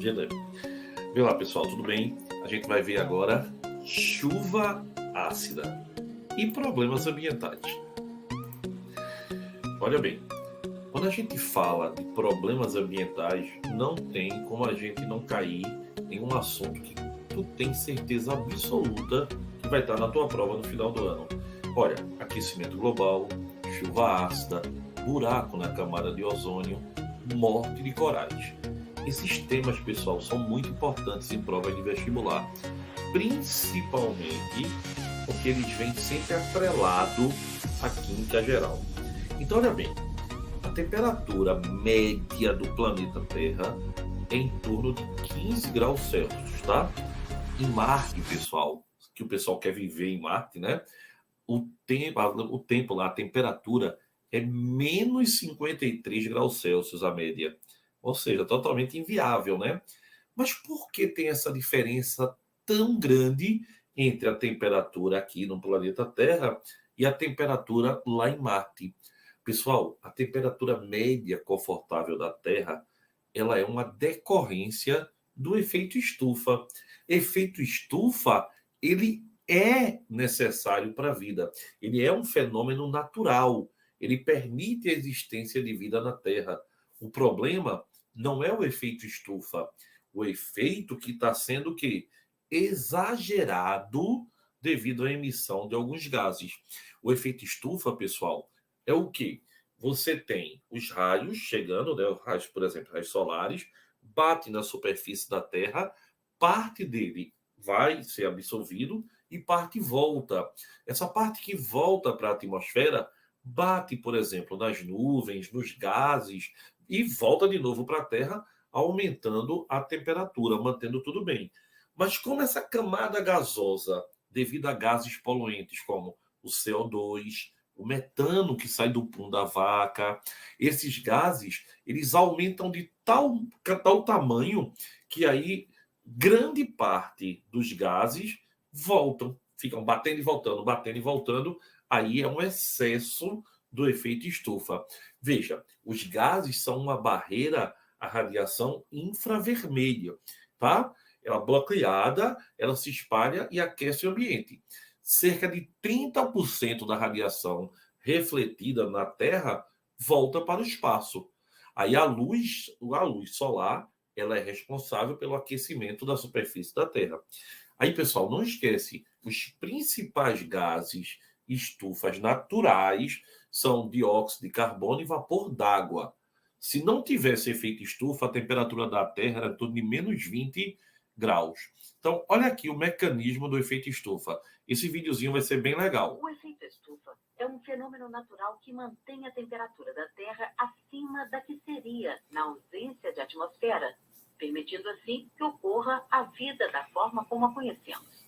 Beleza. Vê lá, pessoal, tudo bem? A gente vai ver agora chuva ácida e problemas ambientais. Olha bem, quando a gente fala de problemas ambientais, não tem como a gente não cair em um assunto que tu tem certeza absoluta que vai estar na tua prova no final do ano. Olha, aquecimento global, chuva ácida, buraco na camada de ozônio, morte de corais. Esses temas, pessoal, são muito importantes em provas de vestibular, principalmente porque eles vêm sempre atrelados à química geral. Então, olha bem, a temperatura média do planeta Terra é em torno de 15 graus Celsius, tá? Em Marte, pessoal, que o pessoal quer viver em Marte, né? O tempo lá, a temperatura é menos 53 graus Celsius a média. Ou seja, totalmente inviável, né? Mas por que tem essa diferença tão grande entre a temperatura aqui no planeta Terra e a temperatura lá em Marte? Pessoal, a temperatura média confortável da Terra, ela é uma decorrência do efeito estufa. Efeito estufa, ele é necessário para a vida. Ele é um fenômeno natural. Ele permite a existência de vida na Terra. O problema não é o efeito estufa. O efeito que está sendo que exagerado devido à emissão de alguns gases. O efeito estufa, pessoal, é o quê? Você tem os raios chegando, né, os raios, por exemplo, raios solares, bate na superfície da Terra, parte dele vai ser absorvido e parte volta. Essa parte que volta para a atmosfera bate, por exemplo, nas nuvens, nos gases e volta de novo para a Terra, aumentando a temperatura, mantendo tudo bem. Mas como essa camada gasosa, devido a gases poluentes como o CO2, o metano que sai do pum da vaca, esses gases, eles aumentam de tal tamanho que aí grande parte dos gases voltam, ficam batendo e voltando, aí é um excesso do efeito estufa. Veja, os gases são uma barreira à radiação infravermelha, tá? Ela bloqueada, ela se espalha e aquece o ambiente. Cerca de 30% da radiação refletida na Terra volta para o espaço. Aí a luz solar, ela é responsável pelo aquecimento da superfície da Terra. Aí, pessoal, não esquece, os principais gases estufas naturais são dióxido de carbono e vapor d'água. Se não tivesse efeito estufa, a temperatura da Terra era tudo de menos 20 graus. Então, olha aqui o mecanismo do efeito estufa. Esse videozinho vai ser bem legal. O efeito estufa é um fenômeno natural que mantém a temperatura da Terra acima da que seria na ausência de atmosfera, permitindo assim que ocorra a vida da forma como a conhecemos.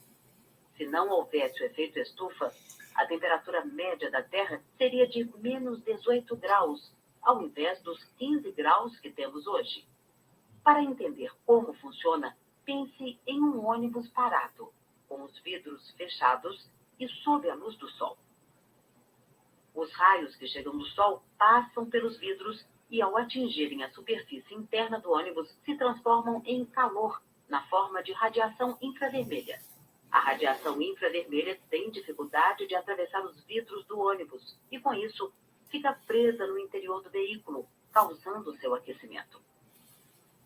Se não houvesse o efeito estufa, a temperatura média da Terra seria de menos 18 graus, ao invés dos 15 graus que temos hoje. Para entender como funciona, pense em um ônibus parado, com os vidros fechados e sob a luz do sol. Os raios que chegam do sol passam pelos vidros e, ao atingirem a superfície interna do ônibus, se transformam em calor, na forma de radiação infravermelha. A radiação infravermelha tem dificuldade de atravessar os vidros do ônibus e, com isso, fica presa no interior do veículo, causando seu aquecimento.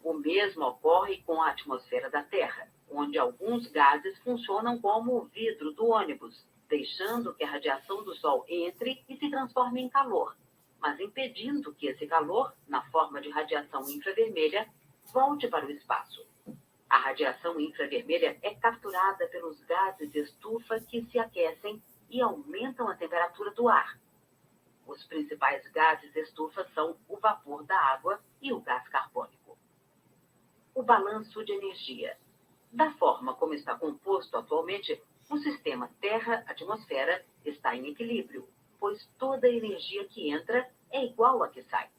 O mesmo ocorre com a atmosfera da Terra, onde alguns gases funcionam como o vidro do ônibus, deixando que a radiação do Sol entre e se transforme em calor, mas impedindo que esse calor, na forma de radiação infravermelha, volte para o espaço. A radiação infravermelha é capturada pelos gases estufa que se aquecem e aumentam a temperatura do ar. Os principais gases estufa são o vapor da água e o gás carbônico. O balanço de energia. Da forma como está composto atualmente, o sistema Terra-atmosfera está em equilíbrio, pois toda a energia que entra é igual à que sai.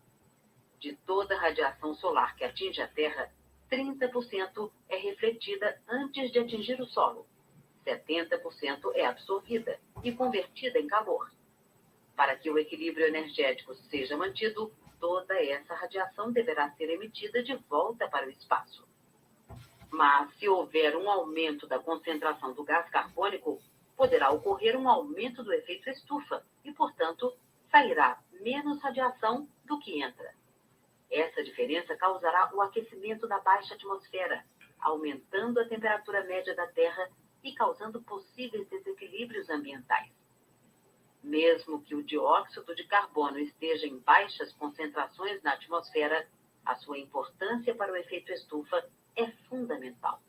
De toda a radiação solar que atinge a Terra, 30% é refletida antes de atingir o solo, 70% é absorvida e convertida em calor. Para que o equilíbrio energético seja mantido, toda essa radiação deverá ser emitida de volta para o espaço. Mas se houver um aumento da concentração do gás carbônico, poderá ocorrer um aumento do efeito estufa e, portanto, sairá menos radiação do que entra. Essa diferença causará o aquecimento da baixa atmosfera, aumentando a temperatura média da Terra e causando possíveis desequilíbrios ambientais. Mesmo que o dióxido de carbono esteja em baixas concentrações na atmosfera, a sua importância para o efeito estufa é fundamental.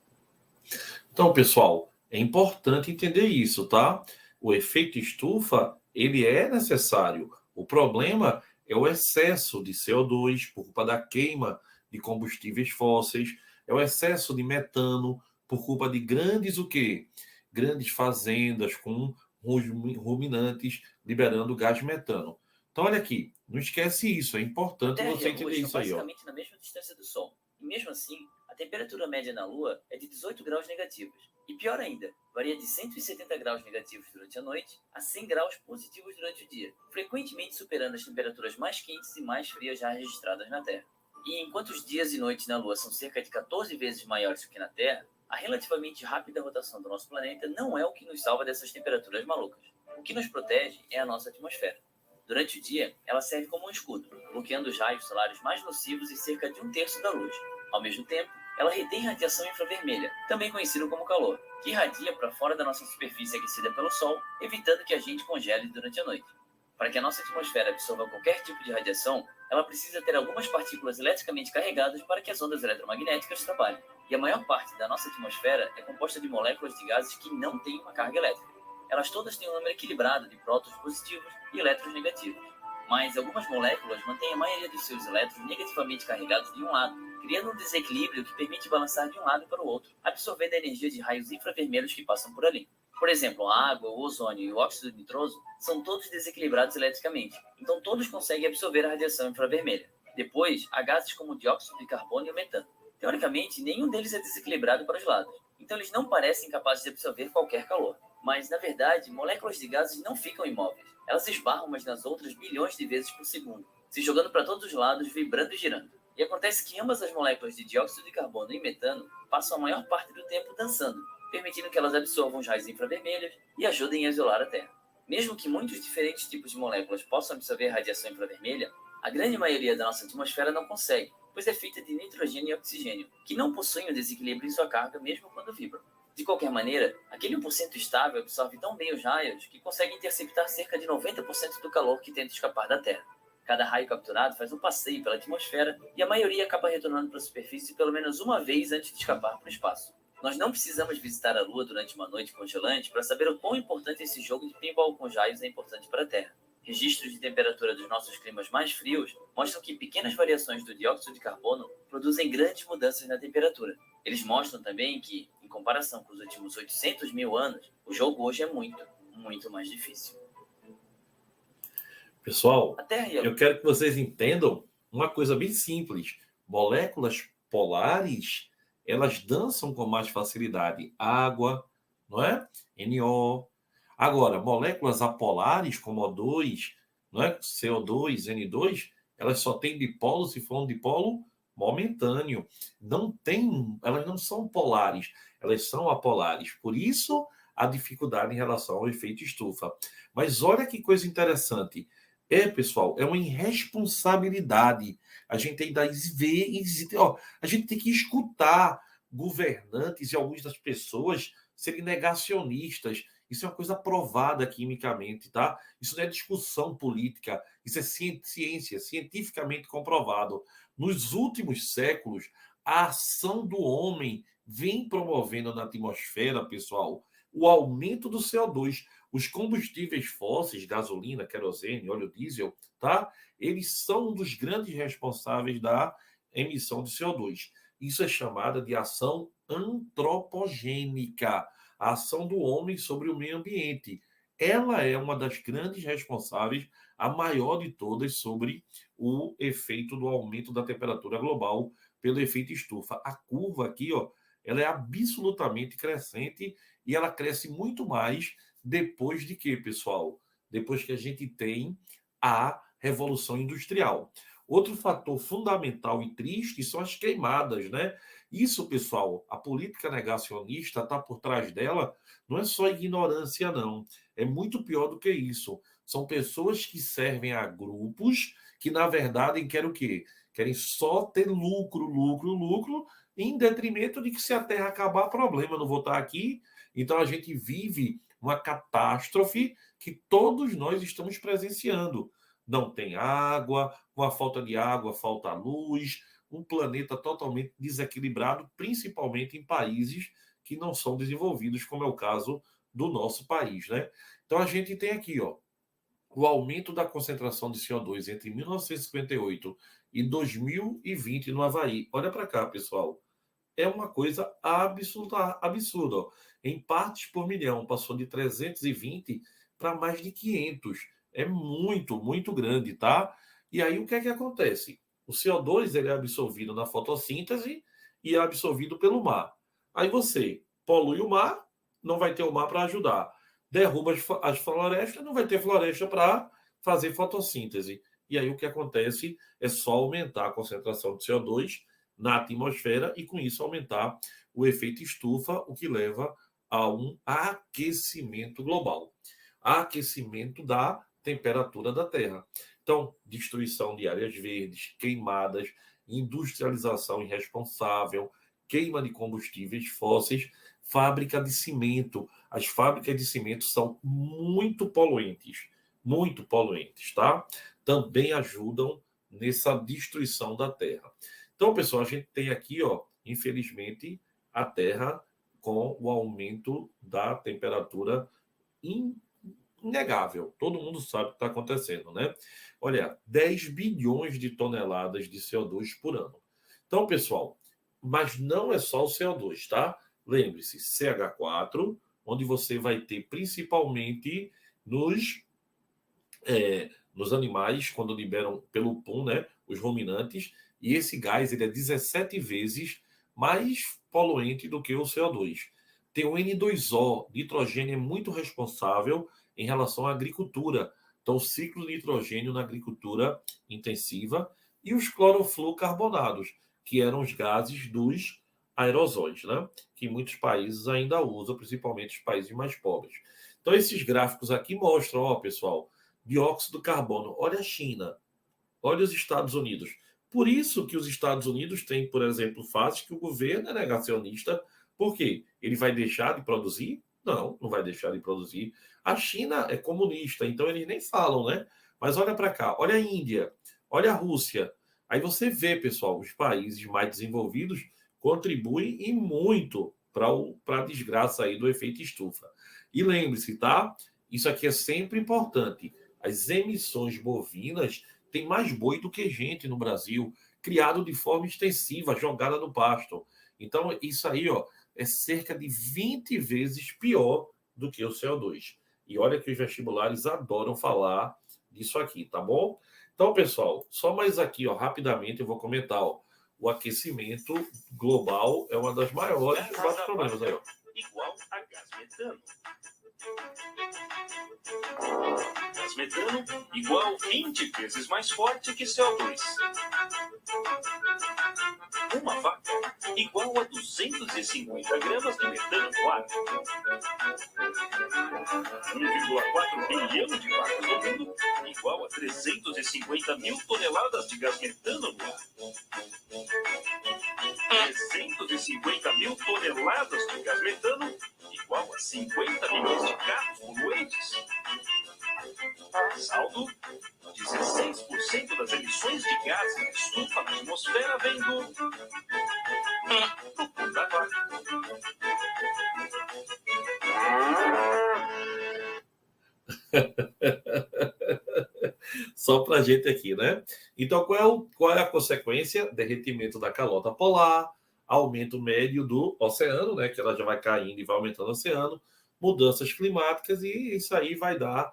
Então, pessoal, é importante entender isso, tá? O efeito estufa, ele é necessário. O problema é o excesso de CO2 por culpa da queima de combustíveis fósseis, é o excesso de metano por culpa de grandes o quê? Grandes fazendas com ruminantes liberando gás metano. Então, olha aqui, não esquece isso, é importante Terra e você a Lua entender estão isso aí, ó. basicamente na mesma distância do Sol, e mesmo assim, a temperatura média na Lua é de 18 graus negativos. E pior ainda, varia de 170 graus negativos durante a noite a 100 graus positivos durante o dia, frequentemente superando as temperaturas mais quentes e mais frias já registradas na Terra. E enquanto os dias e noites na Lua são cerca de 14 vezes maiores do que na Terra, a relativamente rápida rotação do nosso planeta não é o que nos salva dessas temperaturas malucas. O que nos protege é a nossa atmosfera. Durante o dia, ela serve como um escudo, bloqueando os raios solares mais nocivos e cerca de 1/3 da luz. Ao mesmo tempo, ela retém radiação infravermelha, também conhecido como calor, que irradia para fora da nossa superfície aquecida pelo Sol, evitando que a gente congele durante a noite. Para que a nossa atmosfera absorva qualquer tipo de radiação, ela precisa ter algumas partículas eletricamente carregadas para que as ondas eletromagnéticas trabalhem. E a maior parte da nossa atmosfera é composta de moléculas de gases que não têm uma carga elétrica. Elas todas têm um número equilibrado de prótons positivos e elétrons negativos. Mas algumas moléculas mantêm a maioria dos seus elétrons negativamente carregados de um lado, criando um desequilíbrio que permite balançar de um lado para o outro, absorvendo a energia de raios infravermelhos que passam por ali. Por exemplo, a água, o ozônio e o óxido nitroso são todos desequilibrados eletricamente, então todos conseguem absorver a radiação infravermelha. Depois, há gases como o dióxido de carbono e o metano. Teoricamente, nenhum deles é desequilibrado para os lados, então eles não parecem capazes de absorver qualquer calor. Mas, na verdade, moléculas de gases não ficam imóveis. Elas esbarram umas nas outras bilhões de vezes por segundo, se jogando para todos os lados, vibrando e girando. E acontece que ambas as moléculas de dióxido de carbono e metano passam a maior parte do tempo dançando, permitindo que elas absorvam os raios infravermelhos e ajudem a isolar a Terra. Mesmo que muitos diferentes tipos de moléculas possam absorver radiação infravermelha, a grande maioria da nossa atmosfera não consegue, pois é feita de nitrogênio e oxigênio, que não possuem o desequilíbrio em sua carga mesmo quando vibram. De qualquer maneira, aquele 1% estável absorve tão bem os raios que consegue interceptar cerca de 90% do calor que tenta escapar da Terra. Cada raio capturado faz um passeio pela atmosfera e a maioria acaba retornando para a superfície pelo menos uma vez antes de escapar para o espaço. Nós não precisamos visitar a Lua durante uma noite congelante para saber o quão importante esse jogo de pinball com os raios é importante para a Terra. Registros de temperatura dos nossos climas mais frios mostram que pequenas variações do dióxido de carbono produzem grandes mudanças na temperatura. Eles mostram também que, em comparação com os últimos 800 mil anos, o jogo hoje é muito, muito mais difícil. Pessoal, A Terra e a eu quero que vocês entendam uma coisa bem simples. Moléculas polares, elas dançam com mais facilidade. Água, não é? NO. Agora, moléculas apolares, como O2, não é? CO2, N2, elas só têm dipolos se for um dipolo momentâneo. Não tem, elas não são polares, elas são apolares. Por isso, a dificuldade em relação ao efeito estufa. Mas olha que coisa interessante. Pessoal, é uma irresponsabilidade. A gente tem que ver, a gente tem que escutar governantes e algumas das pessoas serem negacionistas. Isso é uma coisa provada quimicamente, tá? Isso não é discussão política, isso é ciência, cientificamente comprovado. Nos últimos séculos, a ação do homem vem promovendo na atmosfera, pessoal, o aumento do CO2. Os combustíveis fósseis, gasolina, querosene, óleo diesel, tá? Eles são um dos grandes responsáveis da emissão de CO2. Isso é chamada de ação antropogênica, a ação do homem sobre o meio ambiente. Ela é uma das grandes responsáveis, a maior de todas, sobre o efeito do aumento da temperatura global pelo efeito estufa. A curva aqui, ó, ela é absolutamente crescente e ela cresce muito mais depois de quê, pessoal? Depois que a gente tem a Revolução Industrial. Outro fator fundamental e triste são as queimadas, né? Isso, pessoal, a política negacionista está por trás dela, não é só ignorância, não. É muito pior do que isso. São pessoas que servem a grupos que, na verdade, querem o quê? Querem só ter lucro, lucro, lucro, em detrimento de que se a Terra acabar, problema, não vou estar aqui. Então a gente vive uma catástrofe que todos nós estamos presenciando. Não tem água, com a falta de água, falta luz, um planeta totalmente desequilibrado, principalmente em países que não são desenvolvidos, como é o caso do nosso país, né? Então a gente tem aqui, ó, o aumento da concentração de CO2 entre 1958 e 2020 no Havaí. Olha para cá, pessoal. É uma coisa absurda, absurda. Ó. Em partes por milhão, passou de 320 para mais de 500. É muito, muito grande, tá? E aí o que é que acontece? O CO2 ele é absorvido na fotossíntese e é absorvido pelo mar. Aí você polui o mar, não vai ter o mar para ajudar. Derruba as florestas, não vai ter floresta para fazer fotossíntese. E aí o que acontece é só aumentar a concentração de CO2 na atmosfera e com isso aumentar o efeito estufa, o que leva a um aquecimento global. Aquecimento da temperatura da Terra. Então, destruição de áreas verdes, queimadas, industrialização irresponsável, queima de combustíveis fósseis, fábrica de cimento. As fábricas de cimento são muito poluentes, tá? Também ajudam nessa destruição da Terra. Então, pessoal, a gente tem aqui, ó, infelizmente, a Terra com o aumento da temperatura inegável. Todo mundo sabe o que está acontecendo, né? Olha, 10 bilhões de toneladas de CO2 por ano. Então, pessoal, mas não é só o CO2, tá? Lembre-se, CH4, onde você vai ter principalmente nos animais, quando liberam pelo pum, né? Os ruminantes, e esse gás ele é 17 vezes mais poluente do que o CO2. Tem o N2O, nitrogênio é muito responsável em relação à agricultura. Então, o ciclo de nitrogênio na agricultura intensiva e os clorofluorcarbonados, que eram os gases dos aerosóis, né? Que muitos países ainda usam, principalmente os países mais pobres. Então, esses gráficos aqui mostram, ó, pessoal, dióxido de carbono. Olha a China, olha os Estados Unidos. Por isso que os Estados Unidos têm, por exemplo, fases que o governo é negacionista. Por quê? Ele vai deixar de produzir? Não, não vai deixar de produzir. A China é comunista, então eles nem falam, né? Mas olha para cá, olha a Índia, olha a Rússia. Aí você vê, pessoal, os países mais desenvolvidos contribuem e muito para a desgraça aí do efeito estufa. E lembre-se, tá? Isso aqui é sempre importante. As emissões bovinas tem mais boi do que gente no Brasil, criado de forma extensiva, jogada no pasto. Então, isso aí, ó, é cerca de 20 vezes pior do que o CO2. E olha que os vestibulares adoram falar disso aqui, tá bom? Então, pessoal, só mais aqui, ó, rapidamente eu vou comentar, ó, o aquecimento global é uma das maiores problemas aí, ó. Igual a gás metano. Gás metano igual 20 vezes mais forte que CO2. Uma vaca igual a 250 gramas de metano no ar. 1,4 bilhão de vacas no mundo igual a 350 mil toneladas de gás metano no ar. 350 mil toneladas de gás metano igual a 50 milhões de carros poluentes. Saldo: 16% das emissões de gases de estufa na atmosfera vem do pum da vaca. Só para a gente aqui, né? Então, qual é a consequência? Derretimento da calota polar, aumento médio do oceano, né? Que ela já vai caindo e vai aumentando o oceano, mudanças climáticas, e isso aí vai dar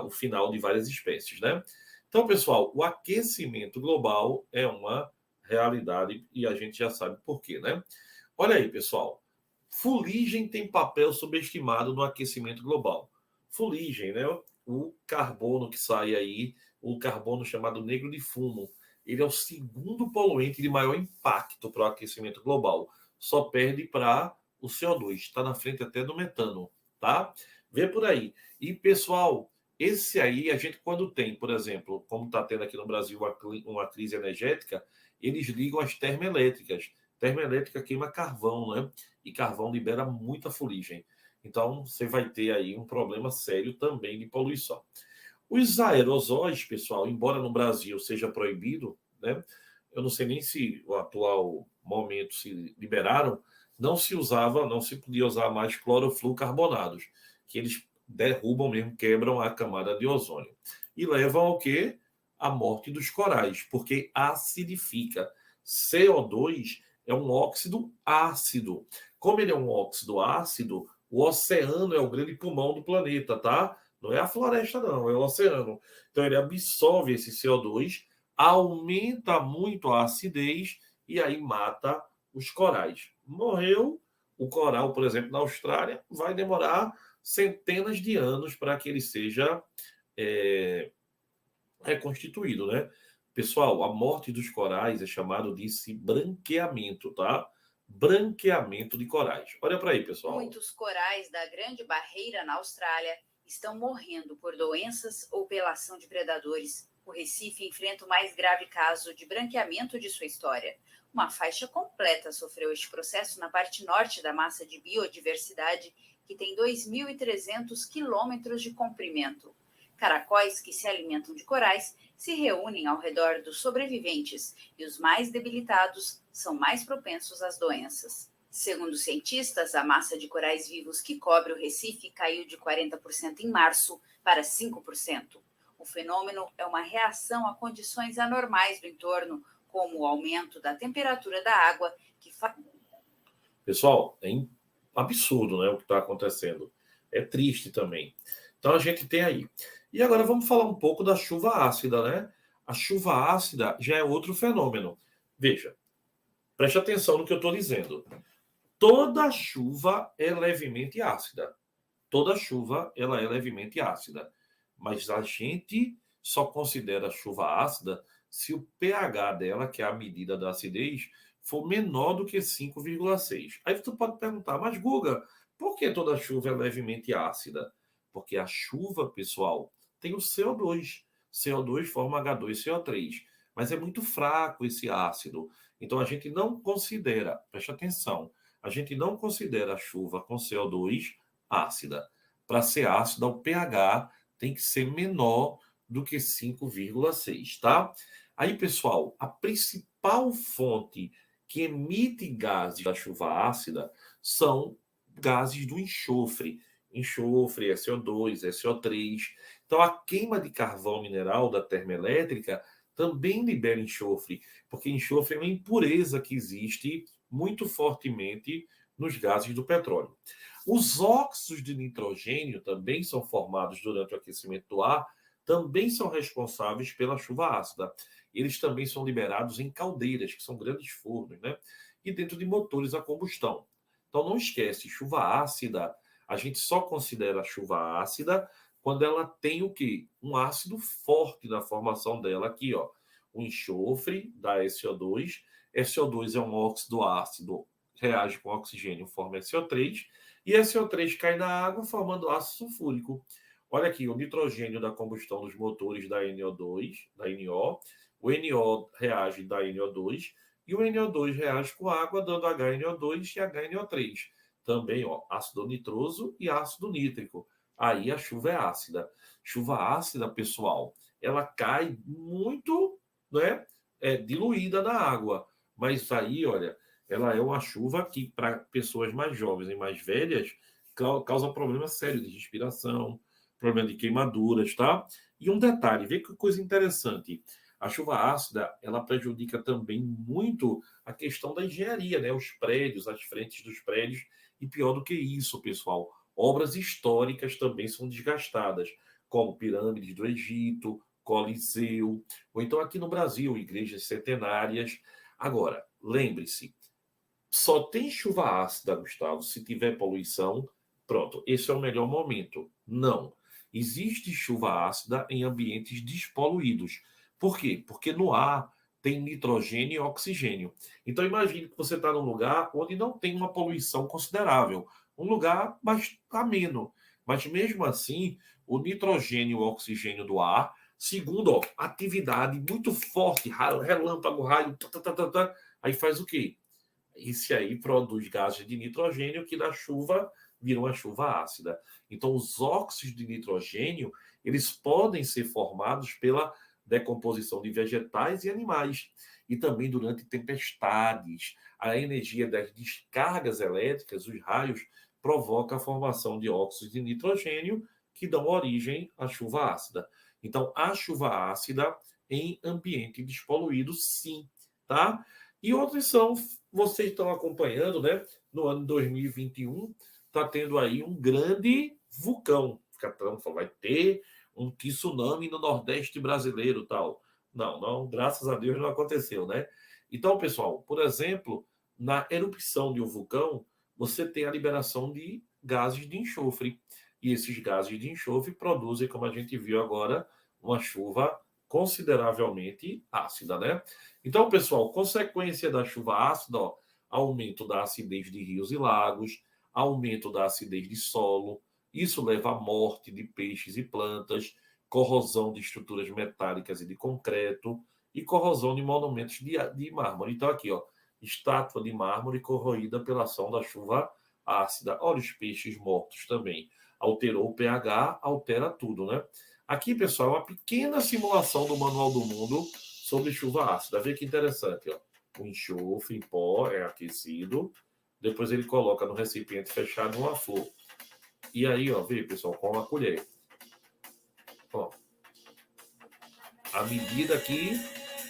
o final de várias espécies, né? Então, pessoal, o aquecimento global é uma realidade e a gente já sabe por quê, né? Olha aí, pessoal. Fuligem tem papel subestimado no aquecimento global. Fuligem, né? O carbono que sai aí, o carbono chamado negro de fumo, ele é o segundo poluente de maior impacto para o aquecimento global. Só perde para o CO2, está na frente até do metano, tá? Vê por aí. E, pessoal, esse aí, a gente quando tem, por exemplo, como está tendo aqui no Brasil uma crise energética, eles ligam as termoelétricas. Termoelétrica queima carvão, né? E carvão libera muita fuligem. Então, você vai ter aí um problema sério também de poluição. Os aerosóis, pessoal, embora no Brasil seja proibido, né? Eu não sei nem se o atual momento se liberaram, não se usava, não se podia usar mais clorofluorcarbonados, que eles derrubam mesmo, quebram a camada de ozônio. E levam ao quê? A morte dos corais, porque acidifica. CO2 é um óxido ácido. Como ele é um óxido ácido, o oceano é o grande pulmão do planeta, tá? Não é a floresta, não, é o oceano. Então ele absorve esse CO2, aumenta muito a acidez e aí mata os corais. Morreu o coral, por exemplo, na Austrália, vai demorar centenas de anos para que ele seja reconstituído, né? Pessoal, a morte dos corais é chamado de branqueamento, tá? Branqueamento de corais. Olha para aí, pessoal. Muitos corais da Grande Barreira na Austrália estão morrendo por doenças ou pela ação de predadores. O Recife enfrenta o mais grave caso de branqueamento de sua história. Uma faixa completa sofreu este processo na parte norte da massa de biodiversidade, que tem 2.300 quilômetros de comprimento. Caracóis que se alimentam de corais se reúnem ao redor dos sobreviventes e os mais debilitados são mais propensos às doenças. Segundo cientistas, a massa de corais vivos que cobre o Recife caiu de 40% em março para 5%. O fenômeno é uma reação a condições anormais do entorno, como o aumento da temperatura da água, que Pessoal, é absurdo, né, o que está acontecendo. É triste também. Então a gente tem aí. E agora vamos falar um pouco da chuva ácida, né? A chuva ácida já é outro fenômeno. Veja, preste atenção no que eu estou dizendo. Toda chuva é levemente ácida. Toda chuva ela é levemente ácida. Mas a gente só considera chuva ácida se o pH dela, que é a medida da acidez, for menor do que 5,6. Aí você pode perguntar, mas Guga, por que toda chuva é levemente ácida? Porque a chuva, pessoal, tem o CO2. CO2 forma H2CO3. Mas é muito fraco esse ácido. Então a gente não considera, preste atenção, a gente não considera a chuva com CO2 ácida. Para ser ácida, o pH tem que ser menor do que 5,6, tá? Aí, pessoal, a principal fonte que emite gases da chuva ácida são gases do enxofre. Enxofre, SO2, SO3. Então, a queima de carvão mineral da termoelétrica também libera enxofre, porque enxofre é uma impureza que existe muito fortemente nos gases do petróleo. Os óxidos de nitrogênio também são formados durante o aquecimento do ar, também são responsáveis pela chuva ácida. Eles também são liberados em caldeiras, que são grandes fornos, né? E dentro de motores a combustão. Então não esquece, chuva ácida, a gente só considera a chuva ácida quando ela tem o quê? Um ácido forte na formação dela aqui, ó. O enxofre da SO2. SO2 é um óxido ácido, reage com oxigênio, forma SO3. E SO3 cai na água, formando ácido sulfúrico. Olha aqui, o nitrogênio da combustão dos motores da NO2, da NO. O NO reage da NO2 e o NO2 reage com água, dando HNO2 e HNO3. Também, ó, ácido nitroso e ácido nítrico. Aí a chuva é ácida. Chuva ácida, pessoal, ela cai muito, né, diluída na água. Mas aí, olha, ela é uma chuva que, para pessoas mais jovens e mais velhas, causa problema sério de respiração, problema de queimaduras, tá? E um detalhe, vê que coisa interessante. A chuva ácida, ela prejudica também muito a questão da engenharia, né? Os prédios, as frentes dos prédios. E pior do que isso, pessoal, obras históricas também são desgastadas, como pirâmides do Egito, Coliseu, ou então aqui no Brasil, igrejas centenárias. Agora, lembre-se, só tem chuva ácida, Gustavo, se tiver poluição. Pronto, esse é o melhor momento. Não. Existe chuva ácida em ambientes despoluídos. Por quê? Porque no ar tem nitrogênio e oxigênio. Então, imagine que você está num lugar onde não tem uma poluição considerável, um lugar mais ameno. Mas, mesmo assim, o nitrogênio e o oxigênio do ar, segundo atividade muito forte, relâmpago, raio, aí faz o quê? Esse aí produz gases de nitrogênio que na chuva viram uma chuva ácida. Então, os óxidos de nitrogênio, eles podem ser formados pela decomposição de vegetais e animais. E também durante tempestades, a energia das descargas elétricas, os raios, provoca a formação de óxidos de nitrogênio que dão origem à chuva ácida. Então, a chuva ácida em ambiente despoluído, sim, tá? E outros são, vocês estão acompanhando, né? No ano 2021, está tendo aí um grande vulcão. Vai ter um tsunami no Nordeste brasileiro, tal. Não, graças a Deus não aconteceu, né? Então, pessoal, por exemplo, na erupção de um vulcão, você tem a liberação de gases de enxofre. E esses gases de enxofre produzem, como a gente viu agora, uma chuva consideravelmente ácida, né? Então, pessoal, consequência da chuva ácida, aumento da acidez de rios e lagos, aumento da acidez de solo, isso leva à morte de peixes e plantas, corrosão de estruturas metálicas e de concreto e corrosão de monumentos de mármore. Então, aqui, estátua de mármore corroída pela ação da chuva ácida. Olha os peixes mortos também. Alterou o pH, altera tudo, né? Aqui, pessoal, é uma pequena simulação do Manual do Mundo sobre chuva ácida. Vê que interessante, O enxofre em pó é aquecido, depois ele coloca no recipiente fechado uma flor. E aí, vê, pessoal, com uma colher. À medida que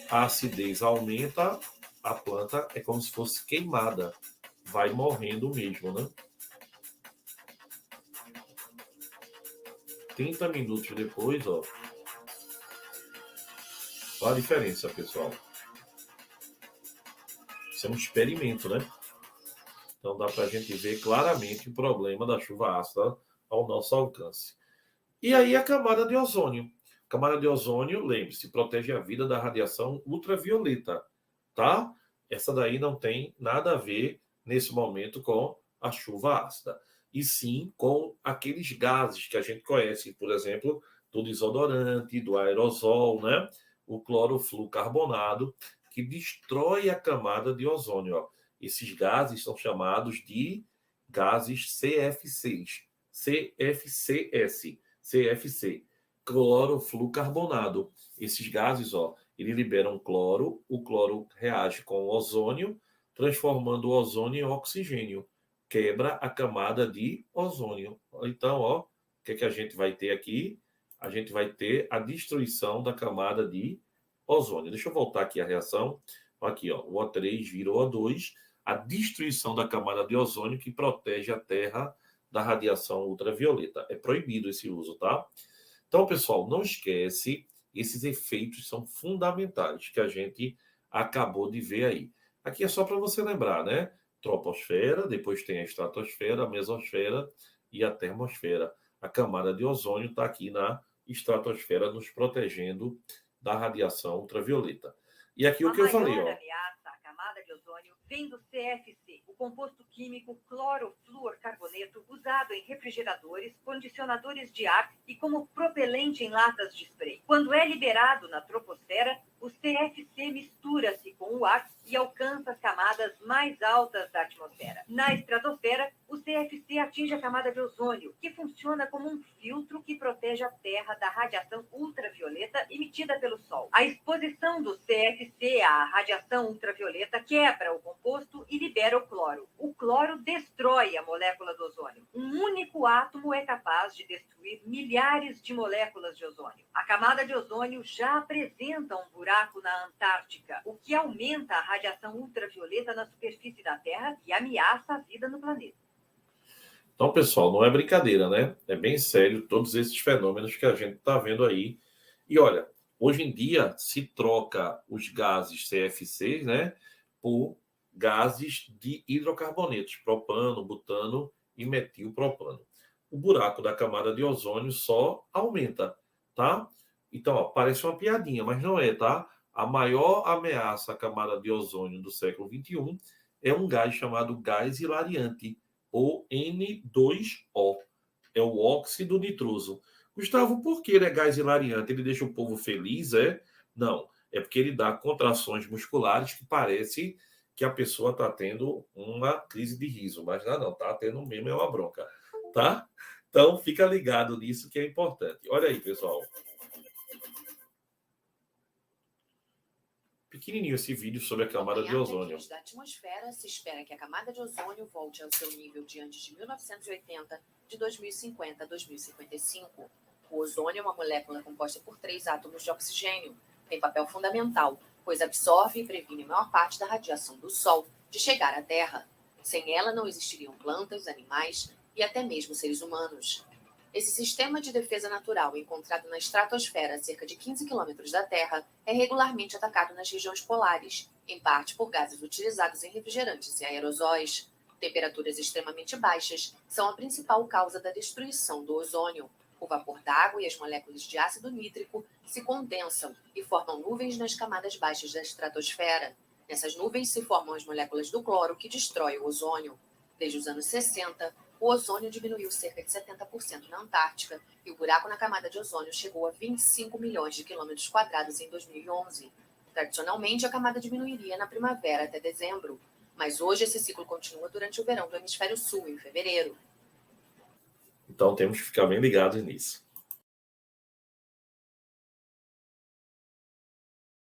a acidez aumenta, a planta é como se fosse queimada. Vai morrendo mesmo, né? 30 minutos depois, olha a diferença, pessoal. Isso é um experimento, né? Então dá para a gente ver claramente o problema da chuva ácida ao nosso alcance. E aí a camada de ozônio. A camada de ozônio, lembre-se, protege a vida da radiação ultravioleta, tá? Essa daí não tem nada a ver nesse momento com a chuva ácida. E sim com aqueles gases que a gente conhece, por exemplo, do desodorante, do aerosol, né? O clorofluorcarbonato, que destrói a camada de ozônio. Esses gases são chamados de gases CFCs, CFC, clorofluorcarbonato. Esses gases, eles liberam cloro, o cloro reage com o ozônio, transformando o ozônio em oxigênio. Quebra a camada de ozônio. Então, o que a gente vai ter aqui? A gente vai ter a destruição da camada de ozônio. Deixa eu voltar aqui a reação. Aqui, o O3 vira o O2, a destruição da camada de ozônio que protege a Terra da radiação ultravioleta. É proibido esse uso, tá? Então, pessoal, não esquece, esses efeitos são fundamentais que a gente acabou de ver aí. Aqui é só para você lembrar, né? Troposfera, depois tem a estratosfera, a mesosfera e a termosfera. A camada de ozônio está aqui na estratosfera, nos protegendo da radiação ultravioleta. E aqui o que eu falei, A maior ameaça à camada de ozônio vem do CFC, o composto químico clorofluorcarboneto usado em refrigeradores, condicionadores de ar e como propelente em latas de spray. Quando é liberado na troposfera, o CFC mistura-se com o ar e alcança as camadas mais altas da atmosfera. Na estratosfera, o CFC atinge a camada de ozônio, que funciona como um filtro que protege a Terra da radiação ultravioleta emitida pelo Sol. A exposição do CFC à radiação ultravioleta quebra o composto e libera o cloro. O cloro destrói a molécula do ozônio. Um único átomo é capaz de destruir milhares de moléculas de ozônio. A camada de ozônio já apresenta um buraco na Antártica, o que aumenta a radiação ultravioleta na superfície da Terra e ameaça a vida no planeta. Então, pessoal, não é brincadeira, né? É bem sério todos esses fenômenos que a gente está vendo aí. E olha, hoje em dia se troca os gases CFCs, né, por gases de hidrocarbonetos, propano, butano e metilpropano. O buraco da camada de ozônio só aumenta, tá? Então, parece uma piadinha, mas não é, tá? A maior ameaça à camada de ozônio do século XXI é um gás chamado gás hilariante, ou N2O. É o óxido nitroso. Gustavo, por que ele é gás hilariante? Ele deixa o povo feliz, é? Não, é porque ele dá contrações musculares que parece que a pessoa está tendo uma crise de riso, mas não, está tendo mesmo é uma bronca, tá? Então, fica ligado nisso que é importante. Olha aí, pessoal. Pequenininho esse vídeo sobre a camada de ozônio. Da atmosfera, se espera que a camada de ozônio volte ao seu nível de antes de 1980, de 2050 a 2055. O ozônio é uma molécula composta por 3 átomos de oxigênio. Tem papel fundamental, pois absorve e previne a maior parte da radiação do Sol de chegar à Terra. Sem ela não existiriam plantas, animais e até mesmo seres humanos. Esse sistema de defesa natural, encontrado na estratosfera a cerca de 15 quilômetros da Terra, é regularmente atacado nas regiões polares, em parte por gases utilizados em refrigerantes e aerosóis. Temperaturas extremamente baixas são a principal causa da destruição do ozônio. O vapor d'água e as moléculas de ácido nítrico se condensam e formam nuvens nas camadas baixas da estratosfera. Nessas nuvens se formam as moléculas do cloro que destrói o ozônio. Desde os anos 60, o ozônio diminuiu cerca de 70% na Antártica e o buraco na camada de ozônio chegou a 25 milhões de quilômetros quadrados em 2011. Tradicionalmente, a camada diminuiria na primavera até dezembro, mas hoje esse ciclo continua durante o verão do hemisfério sul, em fevereiro. Então temos que ficar bem ligados nisso.